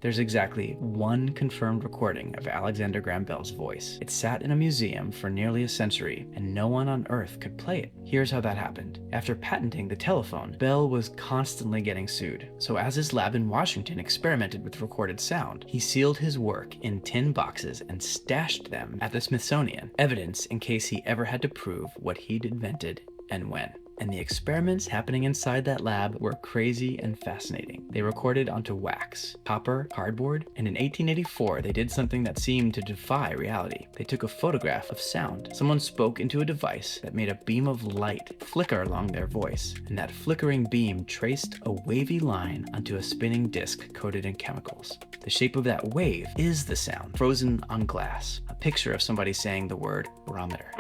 There's exactly one confirmed recording of Alexander Graham Bell's voice. It sat in a museum for nearly a century, and no one on Earth could play it. Here's how that happened. After patenting the telephone, Bell was constantly getting sued. So as his lab in Washington experimented with recorded sound, he sealed his work in tin boxes and stashed them at the Smithsonian, evidence in case he ever had to prove what he'd invented and when. And the experiments happening inside that lab were crazy and fascinating. They recorded onto wax, copper, cardboard, and in 1884 they did something that seemed to defy reality. They took a photograph of sound. Someone spoke into a device that made a beam of light flicker along their voice, and that flickering beam traced a wavy line onto a spinning disc coated in chemicals. The shape of that wave is the sound, frozen on glass, a picture of somebody saying the word barometer.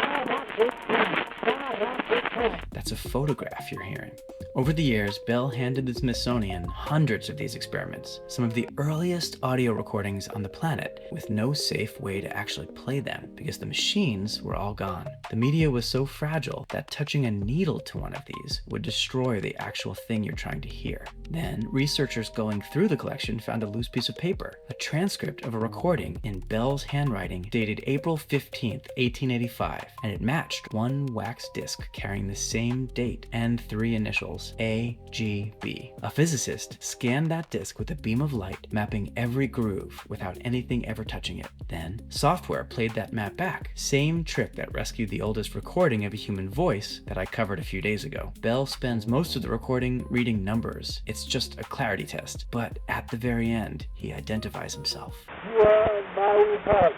That's a photograph you're hearing. Over the years, Bell handed the Smithsonian hundreds of these experiments, some of the earliest audio recordings on the planet, with no safe way to actually play them because the machines were all gone. The media was so fragile that touching a needle to one of these would destroy the actual thing you're trying to hear. Then, researchers going through the collection found a loose piece of paper, a transcript of a recording in Bell's handwriting dated April 15th, 1885, and it matched one wax disc carrying the same date and three initials, AGB. A physicist scanned that disc with a beam of light, mapping every groove without anything ever touching it. Then, software played that map back. Same trick that rescued the oldest recording of a human voice that I covered a few days ago. Bell spends most of the recording reading numbers. It's just a clarity test, but at the very end, he identifies himself. You are my heart,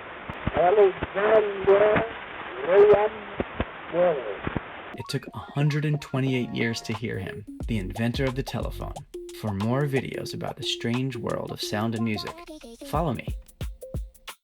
Alexander Graham Bell. It took 128 years to hear him, the inventor of the telephone. For more videos about the strange world of sound and music, follow me